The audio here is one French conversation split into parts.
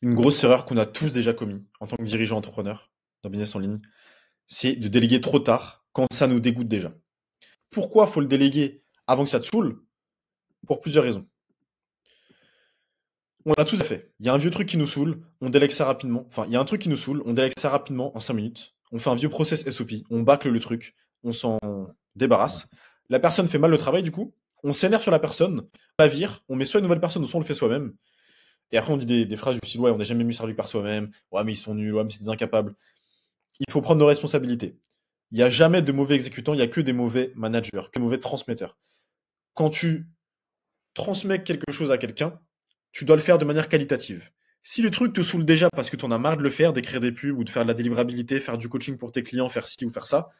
Une grosse erreur qu'on a tous déjà commis en tant que dirigeant entrepreneur d'un business en ligne, c'est de déléguer trop tard quand ça nous dégoûte déjà. Pourquoi faut le déléguer avant que ça te saoule? Pour plusieurs raisons. On l'a tous fait. Il y a un vieux truc qui nous saoule, on délègue ça rapidement. Enfin, il y a un truc qui nous saoule, on délègue ça rapidement en 5 minutes. On fait un vieux process SOP, on bâcle le truc, on s'en débarrasse. La personne fait mal le travail du coup, on s'énerve sur la personne, on la vire, on met soit une nouvelle personne ou soit on le fait soi-même. Et après on dit des phrases du style ouais, on n'a jamais mieux servi par soi-même, ouais mais ils sont nuls, ouais mais c'est des incapables. Il faut prendre nos responsabilités. Il n'y a jamais de mauvais exécutants, il n'y a que des mauvais managers, que des mauvais transmetteurs. Quand tu transmets quelque chose à quelqu'un, tu dois le faire de manière qualitative. Si le truc te saoule déjà parce que tu en as marre de le faire, d'écrire des pubs ou de faire de la délivrabilité, faire du coaching pour tes clients, faire ci ou faire ça,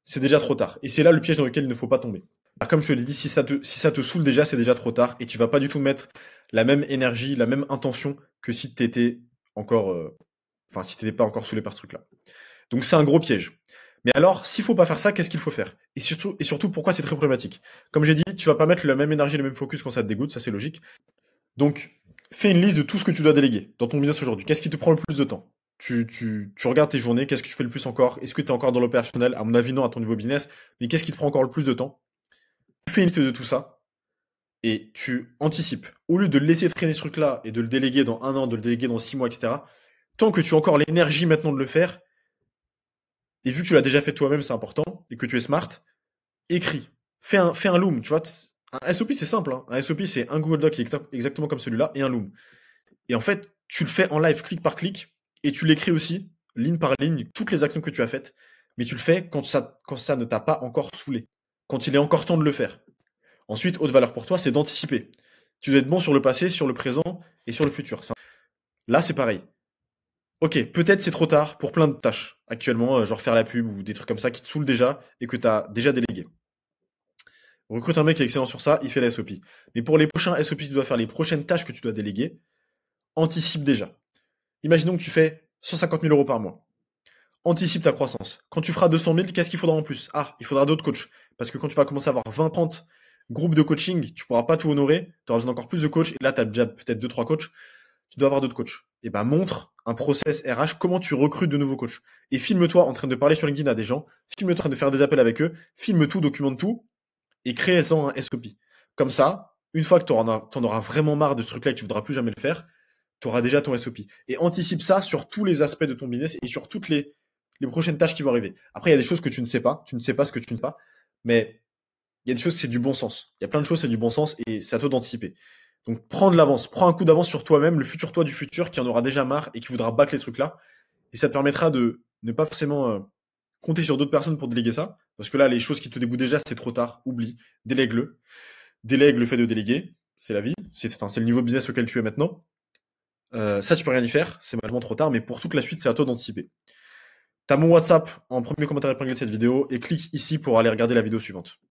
c'est déjà trop tard. Et c'est là le piège dans lequel il ne faut pas tomber. Alors, comme je te l'ai dit, si ça te saoule déjà, c'est déjà trop tard et tu vas pas du tout mettre la même énergie, la même intention que si tu étais encore, si t'étais pas encore saoulé par ce truc-là. Donc c'est un gros piège. Mais alors, s'il faut pas faire ça, qu'est-ce qu'il faut faire? Et surtout, pourquoi c'est très problématique? Comme j'ai dit, tu vas pas mettre la même énergie, le même focus quand ça te dégoûte, ça c'est logique. Donc, fais une liste de tout ce que tu dois déléguer dans ton business aujourd'hui. Qu'est-ce qui te prend le plus de temps? Tu regardes tes journées, qu'est-ce que tu fais le plus encore? Est-ce que tu es encore dans l'opérationnel? À mon avis, non, à ton niveau business. Mais qu'est-ce qui te prend encore le plus de temps? Tu fais une liste de tout ça et tu anticipes. Au lieu de laisser traîner ce truc-là et de le déléguer dans 1 an, de le déléguer dans 6 mois, etc., tant que tu as encore l'énergie maintenant de le faire, et vu que tu l'as déjà fait toi-même, c'est important, et que tu es smart, écris. Fais un loom, tu vois. Un SOP, c'est simple. Hein. Un SOP, c'est un Google Doc qui est exactement comme celui-là et un loom. Et en fait, tu le fais en live, clic par clic, et tu l'écris aussi, ligne par ligne, toutes les actions que tu as faites. Mais tu le fais quand ça ne t'a pas encore saoulé. Quand il est encore temps de le faire. Ensuite, haute valeur pour toi, c'est d'anticiper. Tu dois être bon sur le passé, sur le présent et sur le futur. Là, c'est pareil. Ok, peut-être c'est trop tard pour plein de tâches actuellement, genre faire la pub ou des trucs comme ça qui te saoulent déjà et que tu as déjà délégué. Recrute un mec qui est excellent sur ça, il fait la SOP. Mais pour les prochains SOP que tu dois faire, les prochaines tâches que tu dois déléguer, anticipe déjà. Imaginons que tu fais 150 000 euros par mois. Anticipe ta croissance. Quand tu feras 200 000, qu'est-ce qu'il faudra en plus? Ah, il faudra d'autres coachs. Parce que quand tu vas commencer à avoir 20, 30 groupes de coaching, tu pourras pas tout honorer. Tu auras besoin d'encore plus de coachs. Et là, tu as déjà peut-être 2, 3 coachs. Tu dois avoir d'autres coachs. Et ben, montre un process RH, comment tu recrutes de nouveaux coachs. Et filme-toi en train de parler sur LinkedIn à des gens. Filme-toi en train de faire des appels avec eux. Filme tout, documente tout. Et crée-en un SOP. Comme ça, une fois que tu en auras vraiment marre de ce truc-là et que tu voudras plus jamais le faire, tu auras déjà ton SOP. Et anticipe ça sur tous les aspects de ton business et sur toutes les prochaines tâches qui vont arriver. Après, il y a des choses que tu ne sais pas. Tu ne sais pas ce que tu ne sais pas. Mais il y a des choses, c'est du bon sens. Il y a plein de choses, c'est du bon sens et c'est à toi d'anticiper. Donc, prends de l'avance. Prends un coup d'avance sur toi-même, le futur toi du futur qui en aura déjà marre et qui voudra battre les trucs-là. Et ça te permettra de ne pas forcément compter sur d'autres personnes pour déléguer ça. Parce que là, les choses qui te dégoûtent déjà, c'est trop tard. Oublie. Délègue-le. Délègue le fait de déléguer. C'est la vie. C'est le niveau business auquel tu es maintenant. Ça, tu peux rien y faire, c'est malheureusement trop tard, mais pour toute la suite, c'est à toi d'anticiper. T'as mon WhatsApp en premier commentaire épinglé de cette vidéo et clique ici pour aller regarder la vidéo suivante.